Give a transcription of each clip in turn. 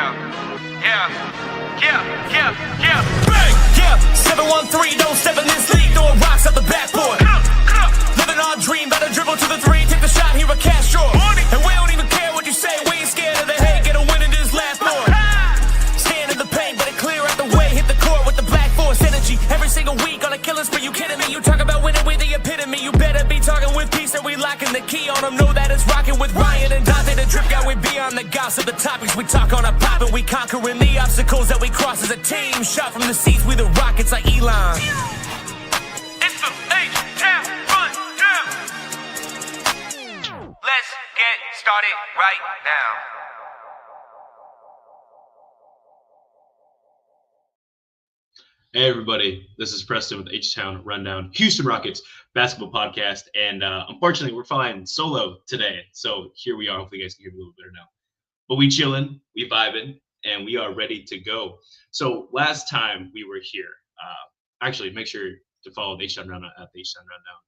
Bang! Yeah, 7-1-3, don't step in this league, throwing rocks out the backboard. Living our dream, better dribble to the three, take the shot, here a cash draw. And we don't even care what you say, we ain't scared of the hate, get a win in this last board. Stand in the paint, better clear out the way, hit the court with the black force energy. Every single week on a killing spree, you kidding me? You talk about winning with the epitome, you better be talking with peace, and we locking the key on them. Know that it's rocking with Ryan and Donte, the drip guy, we beyond the gossip, the topics we talk on a pop, and we conquering the obstacles that we cross as a team. Shot from the seats, we the Rockets like Elon. It's the H-Town Rundown. Let's get started right now. Hey everybody, this is Preston with H-Town Rundown, Houston Rockets basketball podcast, and unfortunately we're flying solo today, so here we are. Hopefully you guys can hear me a little better now. But we chilling, we vibing, and we are ready to go. So last time we were here, actually make sure to follow the H-Town Rundown at the H-Town Rundown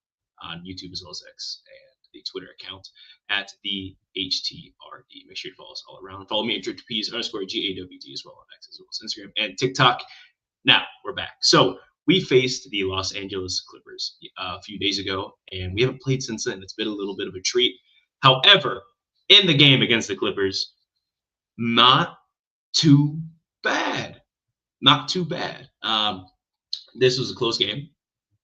on YouTube as well as X, and the Twitter account at the HTRD. Make sure you follow us all around. Follow me at _GAWD as well on X as well as Instagram and TikTok. Now we're back. So we faced the Los Angeles Clippers a few days ago, and we haven't played since then. It's been a little bit of a treat. However, in the game against the Clippers, not too bad. Not too bad. This was a close game.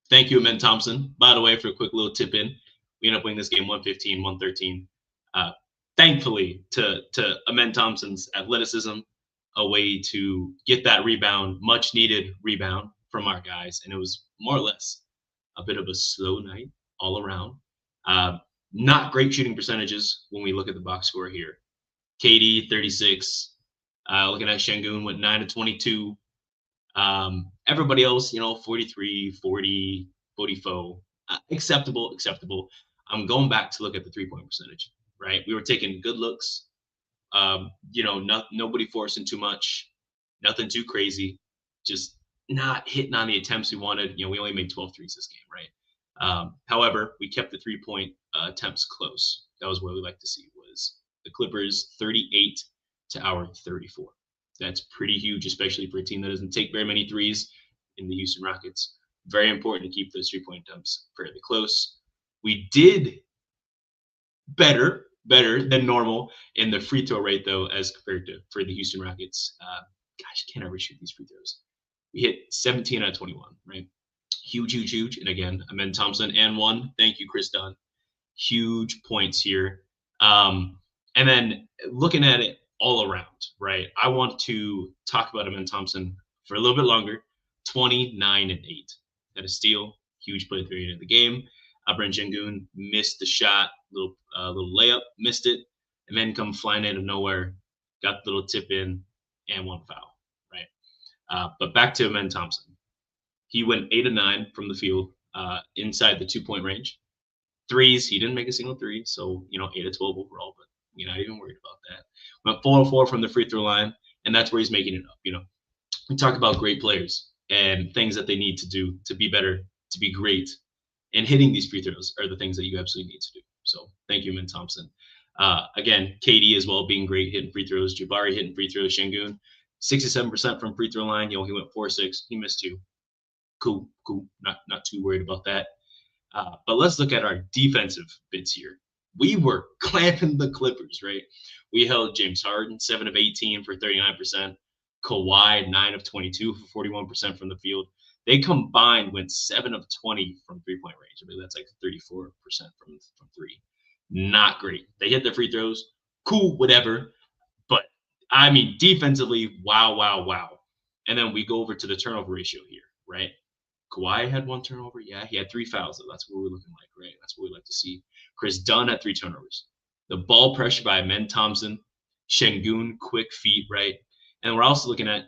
Thank you, Amen Thompson, by the way, for a quick little tip in. We ended up winning this game 115-113. Thankfully to Amen Thompson's athleticism, a way to get that rebound, much needed rebound from our guys. And it was more or less a bit of a slow night all around. Not great shooting percentages when we look at the box score here. KD 36, looking at Şengün went 9-22. Everybody else, 43, 40, 44, acceptable. I'm going back to look at the 3-point percentage, right? We were taking good looks. Nobody forcing too much, nothing too crazy, just not hitting on the attempts we wanted. We only made 12 threes this game, right? However, we kept the 3-point attempts close. That was what we like to see, was the Clippers 38 to our 34. That's pretty huge, especially for a team that doesn't take very many threes in the Houston Rockets. Very important to keep those 3-point attempts fairly close. We did better than normal in the free throw rate, though, as compared to for the Houston Rockets. Gosh, can't ever shoot these free throws. We hit 17 out of 21, right? Huge. And again, Amen Thompson and one. Thank you, Chris Dunn. Huge points here. And then looking at it all around, right? I want to talk about Amen Thompson for a little bit longer. 29-8. That is steal. Huge play at the end of the game. Şengün missed the shot, little layup, missed it, and then come flying out of nowhere, got the little tip in, and one foul, right? But back to Amen Thompson. He went 8 of 9 from the field, inside the 2-point range. Threes, he didn't make a single three, so 8 of 12 overall, but we're not even worried about that. Went 4 of 4 from the free throw line, and that's where he's making it up. We talk about great players and things that they need to do to be better, to be great. And hitting these free throws are the things that you absolutely need to do. So thank you, Amen Thompson. Again, KD as well, being great, hitting free throws. Jabari hitting free throws. Şengün, 67% from free throw line. He went 4-6. He missed 2. Cool. Not too worried about that. But let's look at our defensive bits here. We were clamping the Clippers, right? We held James Harden 7 of 18 for 39%. Kawhi 9 of 22 for 41% from the field. They combined went 7 of 20 from 3-point range. I mean, that's like 34% from 3. Not great. They hit their free throws. Cool, whatever. But, I mean, defensively, wow. And then we go over to the turnover ratio here, right? Kawhi had 1 turnover. Yeah, he had 3 fouls, though. That's what we're looking like, right? That's what we like to see. Chris Dunn had 3 turnovers. The ball pressure by Amen Thompson. Şengün, quick feet, right? And we're also looking at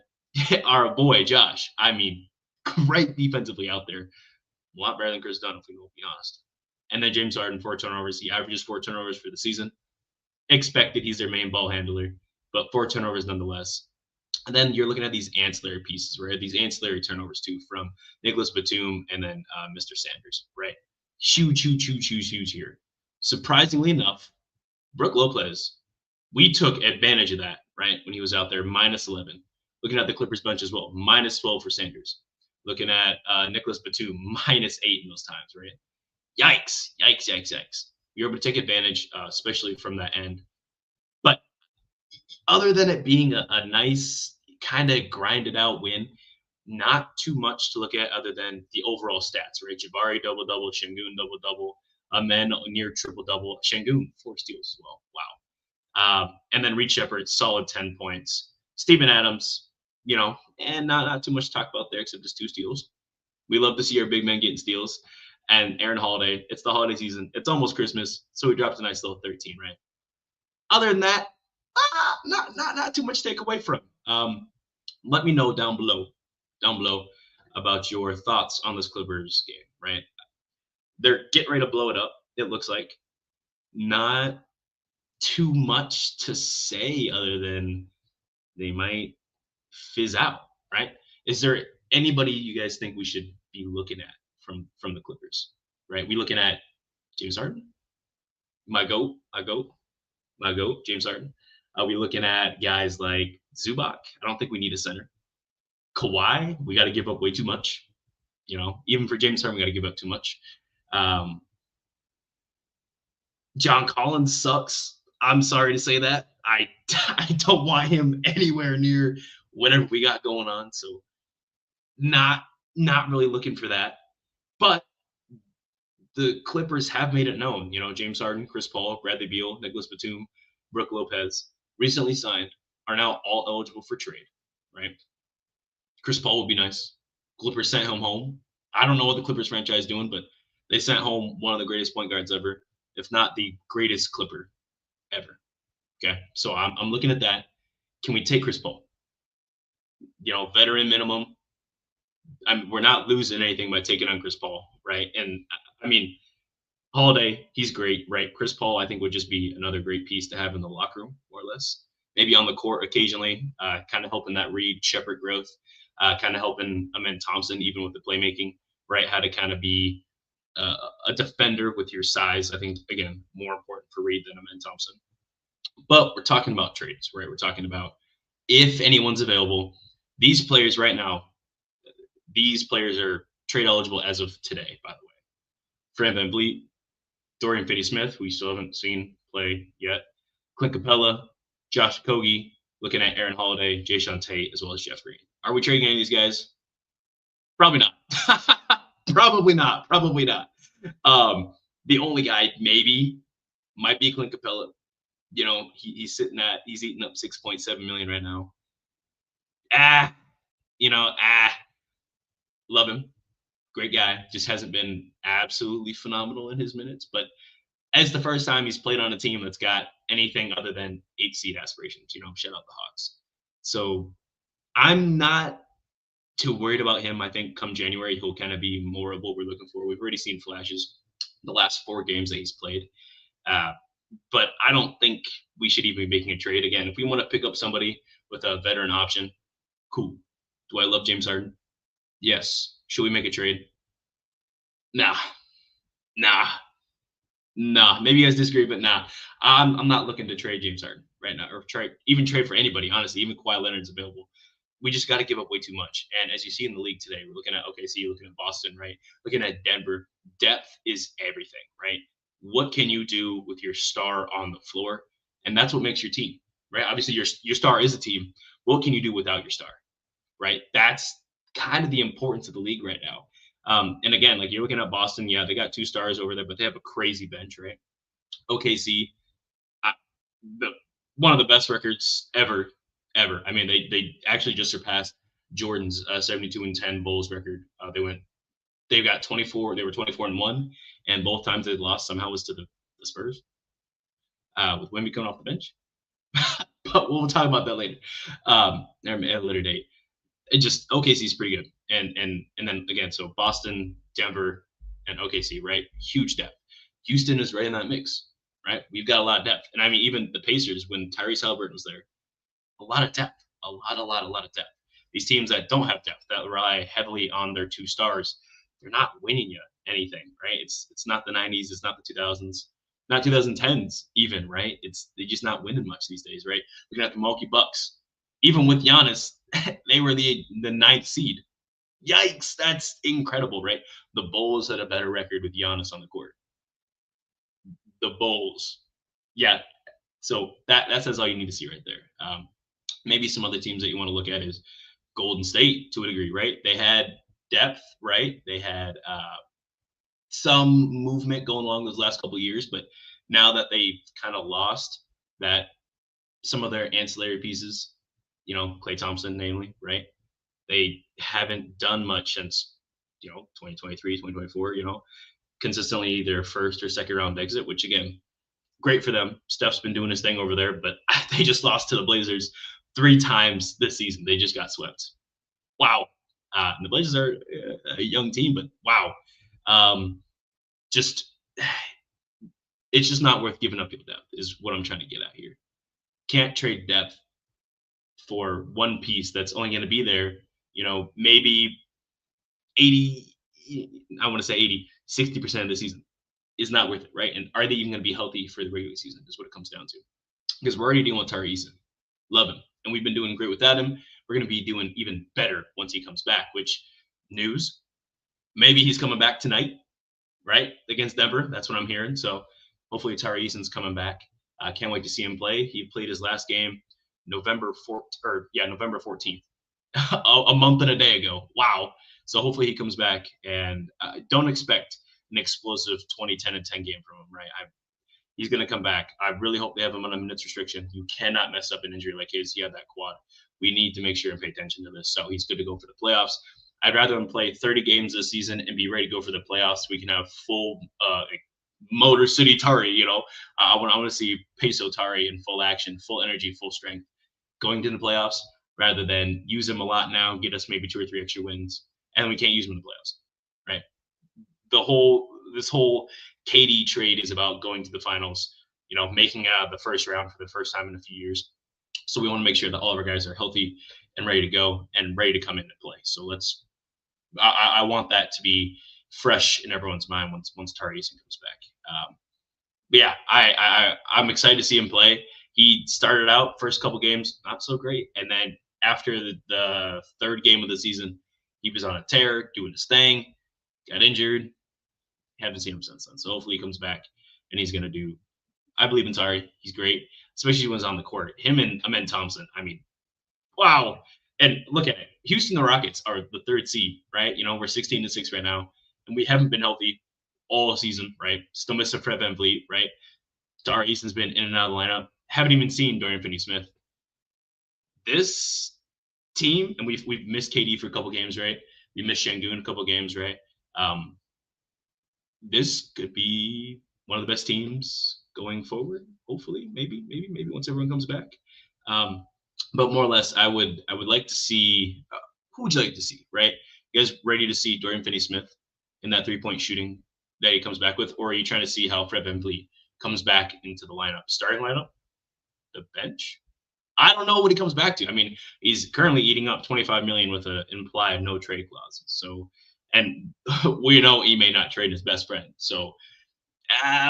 our boy, Josh. I mean, great defensively out there. A lot better than Chris Dunn, if we will be honest. And then James Harden, 4 turnovers. He averages 4 turnovers for the season. Expected, he's their main ball handler, but 4 turnovers nonetheless. And then you're looking at these ancillary pieces, right? These ancillary turnovers, too, from Nicholas Batum and then Mr. Sanders, right? Huge here. Surprisingly enough, Brook Lopez, we took advantage of that right? When he was out there, minus 11. Looking at the Clippers bench as well, minus 12 for Sanders. Looking at Nicholas Batum, minus 8 in those times, right? Yikes, yikes, yikes, yikes. You're able to take advantage, especially from that end. But other than it being a nice kind of grinded out win, not too much to look at other than the overall stats, right? Jabari double double, Şengün double double, Amen near triple double, Şengün 4 steals as well. Wow. And then Reed Shepherd, solid 10 points. Steven Adams, and not too much to talk about there except just 2 steals. We love to see our big men getting steals. And Aaron Holiday, it's the holiday season. It's almost Christmas, so he drops a nice little 13, right? Other than that, not too much to take away from. Let me know down below about your thoughts on this Clippers game, right? They're getting ready to blow it up, it looks like. Not too much to say other than they might fizz out, right? Is there anybody you guys think we should be looking at from the Clippers, right? We looking at James Harden, my goat, James Harden. Are we looking at guys like Zubac? I don't think we need a center. Kawhi, we got to give up way too much. Even for James Harden, we got to give up too much. John Collins sucks. I'm sorry to say that. I don't want him anywhere near whatever we got going on. So not really looking for that. But the Clippers have made it known. James Harden, Chris Paul, Bradley Beal, Nicholas Batum, Brook Lopez, recently signed, are now all eligible for trade, right? Chris Paul would be nice. Clippers sent him home. I don't know what the Clippers franchise is doing, but they sent home one of the greatest point guards ever, if not the greatest Clipper ever. Okay, so I'm looking at that. Can we take Chris Paul? Veteran minimum. We're not losing anything by taking on Chris Paul, right? And I mean, Holiday, he's great, right? Chris Paul, I think, would just be another great piece to have in the locker room, more or less. Maybe on the court occasionally, kind of helping that Reed Shepherd growth, kind of helping Amen Thompson, even with the playmaking, right? How to kind of be a defender with your size. I think, again, more important for Reed than Amen Thompson. But we're talking about trades, right? We're talking about if anyone's available. These players right now, these players are trade eligible as of today, by the way. Fran VanVleet, Dorian Finney-Smith, we still haven't seen play yet. Clint Capella, Josh Okogie, looking at Aaron Holiday, Jae'Sean Tate, as well as Jeff Green. Are we trading any of these guys? Probably not. Probably not. The only guy maybe might be Clint Capella. He's eating up $6.7 million right now. Love him. Great guy. Just hasn't been absolutely phenomenal in his minutes. But as the first time he's played on a team that's got anything other than 8 seed aspirations, shout out the Hawks. So I'm not too worried about him. I think come January, he'll kind of be more of what we're looking for. We've already seen flashes the last 4 games that he's played. But I don't think we should even be making a trade. Again, if we want to pick up somebody with a veteran option, cool. Do I love James Harden? Yes. Should we make a trade? Nah. Maybe you guys disagree, but nah. I'm not looking to trade James Harden right now, or trade for anybody, honestly. Even Kawhi Leonard's available. We just got to give up way too much. And as you see in the league today, we're looking at OKC, looking at Boston, right? Looking at Denver. Depth is everything, right? What can you do with your star on the floor? And that's what makes your team, right? Obviously, your star is a team. What can you do without your star, right? That's kind of the importance of the league right now. And again, like you're looking at Boston, yeah, they got 2 stars over there, but they have a crazy bench, right? OKC, one of the best records ever. I mean, they actually just surpassed Jordan's 72-10 Bulls record. They got 24. They were 24-1, and both times they lost somehow was to the Spurs. With Wemby coming off the bench, but we'll talk about that later. At a later date. It just OKC is pretty good, and then again, so Boston, Denver, and OKC, right? Huge depth. Houston is right in that mix, right? We've got a lot of depth, and I mean, even the Pacers when Tyrese Haliburton was there, a lot of depth, a lot of depth. These teams that don't have depth, that rely heavily on their 2 stars, they're not winning you anything, right? It's not the 90s, it's not the 2000s. not 2010s even, right? They're just not winning much these days, right? Looking at the Milwaukee Bucks, even with Giannis, they were the ninth seed. Yikes, that's incredible, right? The Bulls had a better record with Giannis on the court. The Bulls, yeah. So that says all you need to see right there. Maybe some other teams that you want to look at is Golden State to a degree, right? They had depth, right? They had some movement going along those last couple of years, but now that they kind of lost that some of their ancillary pieces, Klay Thompson, namely, right? They haven't done much since 2023, 2024. Consistently either first or second round exit, which again, great for them. Steph's been doing his thing over there, but they just lost to the Blazers 3 times this season. They just got swept. Wow. And the Blazers are a young team, but wow. Just it's just not worth giving up your depth is what I'm trying to get at here. Can't trade depth for one piece that's only going to be there, maybe 80, I want to say 80, 60% of the season is not worth it, right? And are they even going to be healthy for the regular season is what it comes down to. Because we're already dealing with Tari Eason. Love him. And we've been doing great without him. We're going to be doing even better once he comes back, which news, maybe he's coming back tonight, right? Against Denver. That's what I'm hearing. So hopefully Tari Eason's coming back. I can't wait to see him play. He played his last game November 14th, a month and a day ago. Wow. So hopefully he comes back, and don't expect an explosive 20-10 and 10 game from him, right? He's going to come back. I really hope they have him on a minutes restriction. You cannot mess up an injury like his. He had that quad. We need to make sure and pay attention to this. So he's good to go for the playoffs. I'd rather him play 30 games this season and be ready to go for the playoffs. We can have full Motor City Tari, I want to see Peso Tari in full action, full energy, full strength going to the playoffs, rather than use him a lot now, get us maybe 2 or 3 extra wins, and we can't use him in the playoffs, right? This whole KD trade is about going to the finals, making it out of the first round for the first time in a few years. So we want to make sure that all of our guys are healthy and ready to go and ready to come into play. So I want that to be fresh in everyone's mind once Tari Eason comes back. But yeah, I'm excited to see him play. He started out first couple games not so great, and then after the third game of the season, he was on a tear, doing his thing, got injured. Haven't seen him since then. So hopefully he comes back and he's gonna do. I believe in Tari. He's great, especially when he's on the court. Him and Amen Thompson. I mean, wow. And look at it. Houston, the Rockets are the 3rd seed, right? We're 16-6 right now, and we haven't been healthy all season, right? Still missing Fred VanVleet, right? Tari Eason's been in and out of the lineup. Haven't even seen Dorian Finney-Smith. This team, and we've missed KD for a couple games, right? We missed Şengün a couple games, right? This could be one of the best teams going forward. Hopefully, maybe once everyone comes back. But more or less, I would like to see. Who would you like to see, right? You guys ready to see Dorian Finney-Smith in that 3-point shooting that he comes back with, or are you trying to see how Fred VanVleet comes back into the lineup, starting lineup, the bench? I don't know what he comes back to. I mean, he's currently eating up $25 million with an implied no trade clause. So, and we know he may not trade his best friend. So,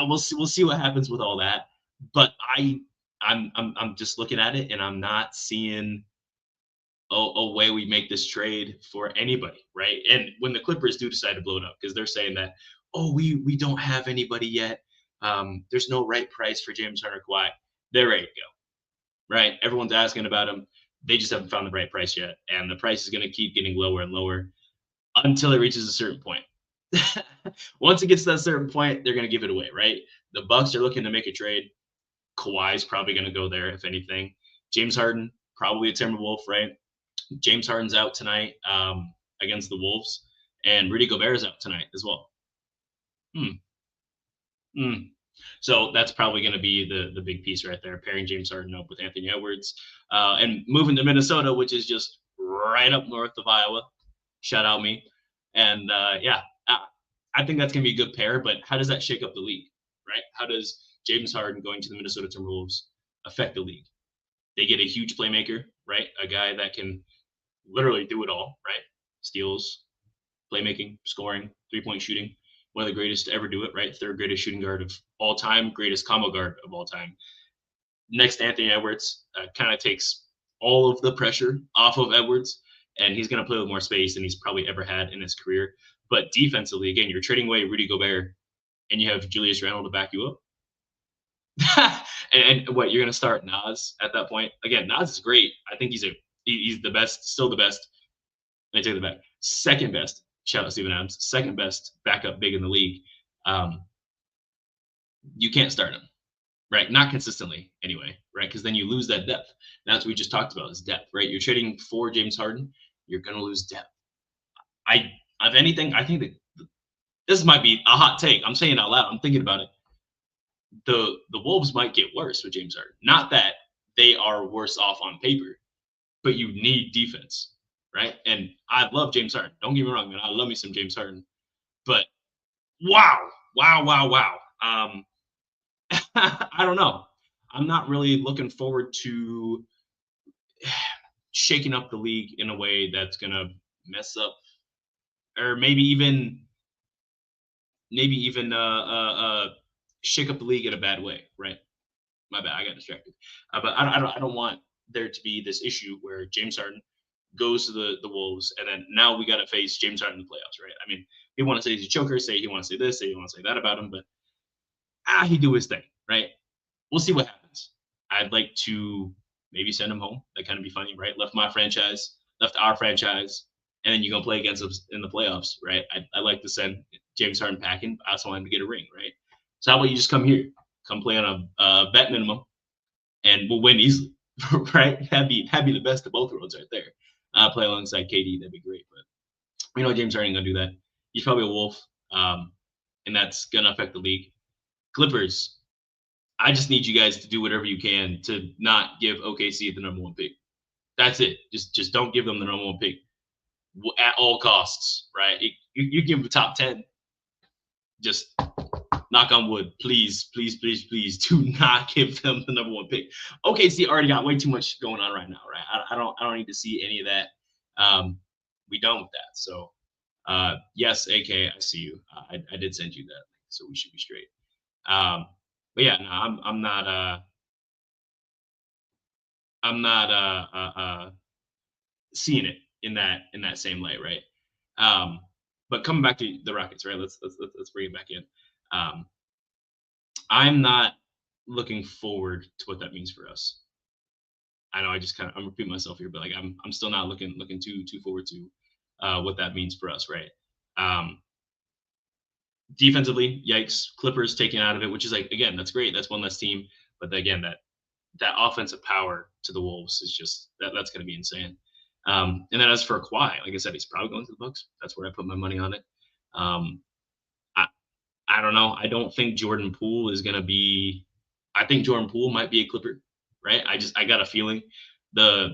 we'll see what happens with all that. But I'm just looking at it, and I'm not seeing a way we make this trade for anybody, right? And when the Clippers do decide to blow it up, because they're saying that, we don't have anybody yet. There's no right price for James Harden or Kawhi. They're ready to go, right? Everyone's asking about them. They just haven't found the right price yet, and the price is going to keep getting lower and lower until it reaches a certain point. Once it gets to that certain point, they're going to give it away, right? The Bucks are looking to make a trade. Kawhi's probably going to go there, if anything. James Harden, probably a Timberwolf, right? James Harden's out tonight against the Wolves, and Rudy Gobert is out tonight as well. So that's probably going to be the big piece right there, pairing James Harden up with Anthony Edwards and moving to Minnesota, which is just right up north of Iowa. Shout out me. And I think that's going to be a good pair, but how does that shake up the league, right? How does James Harden going to the Minnesota Timberwolves affect the league? They get a huge playmaker, right? A guy that can literally do it all, right? Steals, playmaking, scoring, 3-point shooting. one of the greatest to ever do it, right? Third greatest shooting guard of all time, greatest combo guard of all time. Next, Anthony Edwards kind of takes all of the pressure off of Edwards, and he's going to play with more space than he's probably ever had in his career. But defensively, again, you're trading away Rudy Gobert, and you have Julius Randle to back you up. and what, you're going to start Nas at that point? Again, Nas is great. I think he's the best, still the best. Let me take it back. Second best. Shout out Steven Adams. Second best backup big in the league. You can't start him, right? Not consistently anyway, right? Because then you lose that depth. And that's what we just talked about is depth, right? You're trading for James Harden. You're going to lose depth. If anything, I think that this might be a hot take. I'm saying it out loud. I'm thinking about it. The Wolves might get worse with James Harden. Not that they are worse off on paper, but you need defense, right? And I love James Harden. Don't get me wrong, man. I love me some James Harden. But wow. I don't know. I'm not really looking forward to shaking up the league in a way that's going to mess up or maybe even shake up the league in a bad way, right? My bad, I got distracted. But I don't want there to be this issue where James Harden goes to the Wolves, and then now we got to face James Harden in the playoffs, right? I mean, he want to say he's a choker, say he want to say this, say he want to say that about him, but he do his thing, right? We'll see what happens. I'd like to maybe send him home. That kind of be funny, right? Left my franchise, left our franchise, and then you're going to play against us in the playoffs, right? I like to send James Harden packing. I also want him to get a ring, right? So how about you just come here, come play on a vet minimum, and we'll win easily, right? That'd be the best of both worlds right there. Play alongside KD, that'd be great. But James Harden ain't gonna do that. He's probably a Wolf, and that's gonna affect the league. Clippers, I just need you guys to do whatever you can to not give OKC the number 1 pick. That's it. Just don't give them the number 1 pick at all costs, right? You give them the top 10. Just knock on wood, please do not give them the number 1 pick. OKC already got way too much going on right now, right? I don't need to see any of that. We done with that. So yes, AK, I see you. I did send you that, so we should be straight. But yeah, no, I'm not seeing it in that same light, right? But coming back to the Rockets, right? Let's bring it back in. I'm not looking forward to what that means for us. I know I'm repeating myself here, but like I'm still not looking too forward to what that means for us, right? Defensively, yikes. Clippers taken out of it, which is like, again, that's great. That's one less team. But again, that offensive power to the Wolves is just that's going to be insane. And then as for Kawhi, like I said, he's probably going to the Bucks. That's where I put my money on it. I don't know. I don't think Jordan Poole is going to be. I think Jordan Poole might be a Clipper, right? I got a feeling the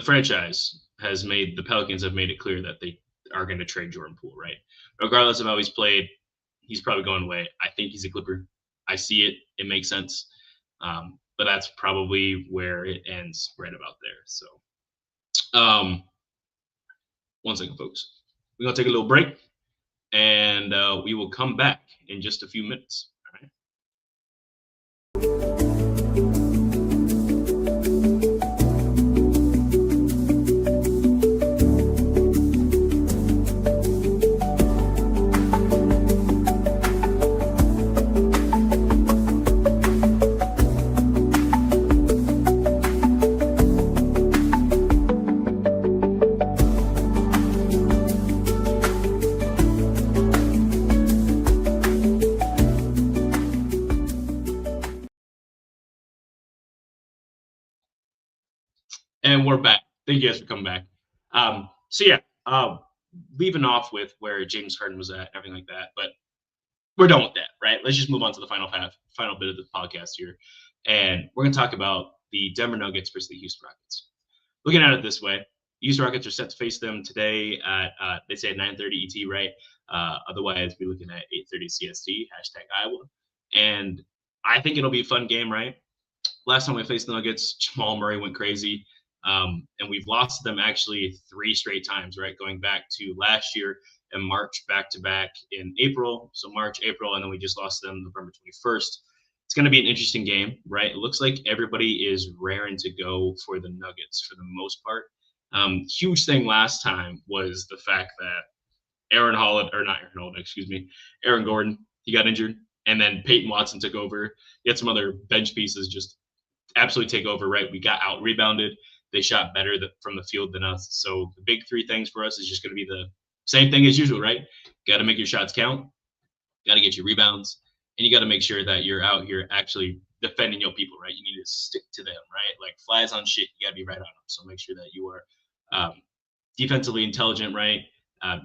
franchise the Pelicans have made it clear that they are going to trade Jordan Poole, right? Regardless of how he's played, he's probably going away. I think he's a Clipper. I see it. It makes sense. But that's probably where it ends, right about there. So, 1 second, folks. We're going to take a little break, and we will come back in just a few minutes. All right. And we're back. Thank you guys for coming back. So yeah, leaving off with where James Harden was at, everything like that, but we're done with that, right? Let's just move on to the final bit of the podcast here. And we're going to talk about the Denver Nuggets versus the Houston Rockets. Looking at it this way, Houston Rockets are set to face them today at, they say at 9:30 ET, right? Otherwise, we're looking at 8:30 CST, #Iowa. And I think it'll be a fun game, right? Last time we faced the Nuggets, Jamal Murray went crazy. And we've lost them actually 3 straight times, right? Going back to last year and March back-to-back in April. So March, April, and then we just lost them November 21st. It's going to be an interesting game, right? It looks like everybody is raring to go for the Nuggets for the most part. Huge thing last time was the fact that Aaron Gordon, he got injured, and then Peyton Watson took over. He had some other bench pieces just absolutely take over, right? We got out rebounded. They shot better from the field than us. So the big three things for us is just going to be the same thing as usual, right? Got to make your shots count, got to get your rebounds, and you got to make sure that you're out here actually defending your people, right? You need to stick to them, right? Like flies on shit, you got to be right on them. So make sure that you are defensively intelligent, right?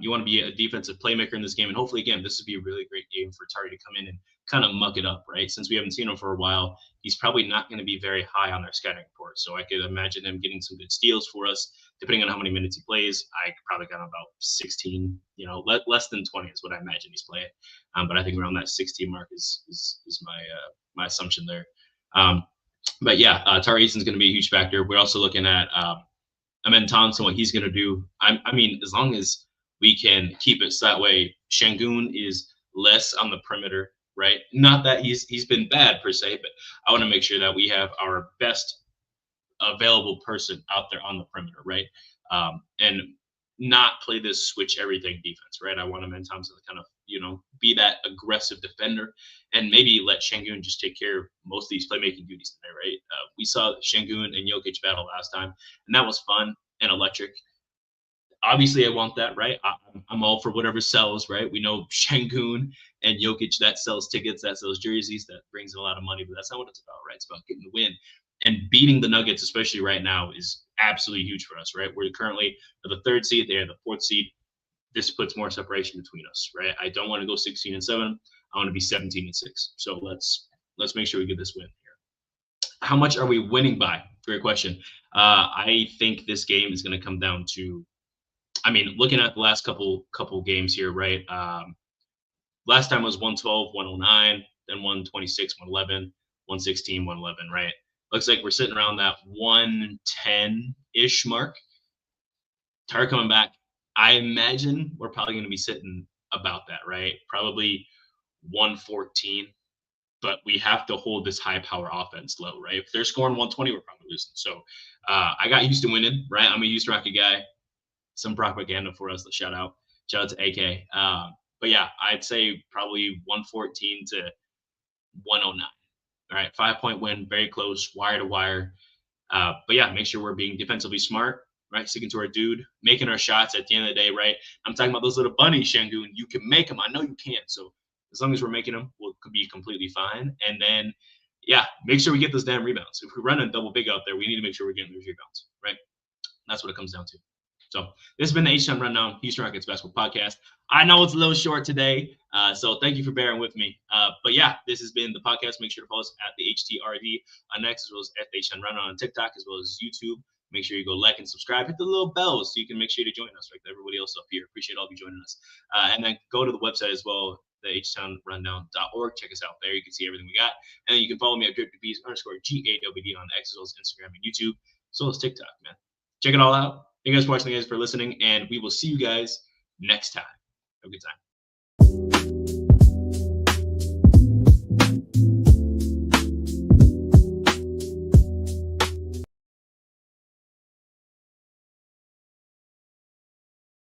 You want to be a defensive playmaker in this game. And hopefully, again, this would be a really great game for Tari to come in and kind of muck it up, right? Since we haven't seen him for a while, he's probably not going to be very high on their scouting report. So I could imagine him getting some good steals for us, depending on how many minutes he plays. I probably got him about 16, less than 20 is what I imagine he's playing. But I think around that 16 mark is my assumption there. But yeah, Tari Eason's going to be a huge factor. We're also looking at Amen Thompson, what he's going to do. I mean, as long as we can keep it so that way, Şengün is less on the perimeter, right? Not that he's been bad per se, but I want to make sure that we have our best available person out there on the perimeter, right? And not play this switch everything defense, right? I want Amen Thompson to kind of, be that aggressive defender and maybe let Şengün just take care of most of these playmaking duties today, right? We saw Şengün and Jokic battle last time, and that was fun and electric. Obviously, I want that, right? I'm all for whatever sells, right? We know Şengün and Jokic, that sells tickets, that sells jerseys, that brings in a lot of money, but that's not what it's about, right? It's about getting the win. And beating the Nuggets, especially right now, is absolutely huge for us, right? We're currently the third seed, they're the fourth seed. This puts more separation between us, right? I don't want to go 16-7. I want to be 17-6. So let's make sure we get this win here. How much are we winning by? Great question. I think this game is going to come down to, looking at the last couple games here, right? Last time was 112, 109, then 126, 111, 116, 111, right? Looks like we're sitting around that 110-ish mark. Tari coming back. I imagine we're probably going to be sitting about that, right? Probably 114, but we have to hold this high power offense low, right? If they're scoring 120, we're probably losing. So I got Houston winning, right? I'm a Houston Rocket guy. Some propaganda for us. Shout out to AK. But yeah, I'd say probably 114 to 109. All right, 5-point win, very close, wire to wire. But yeah, make sure we're being defensively smart, right? Sticking to our dude, making our shots at the end of the day, right? I'm talking about those little bunnies, Şengün. You can make them. I know you can. So as long as we're making them, we'll be completely fine. And then, yeah, make sure we get those damn rebounds. If we're running double big out there, we need to make sure we're getting those rebounds, right? That's what it comes down to. So this has been the H-Town Rundown, Houston Rockets Basketball Podcast. I know it's a little short today, so thank you for bearing with me. But yeah, this has been the podcast. Make sure to follow us at the HTRD on X, as well as at the H-Town Rundown on TikTok, as well as YouTube. Make sure you go like and subscribe. Hit the little bell so you can make sure to join us, like everybody else up here. Appreciate all of you joining us. And then go to the website as well, the htownrundown.org. Check us out there. You can see everything we got. And then you can follow me at @GAWD on X, as well as Instagram and YouTube, as well as TikTok, man. Check it all out. Thank you guys for watching, guys, for listening, and we will see you guys next time. Have a good time.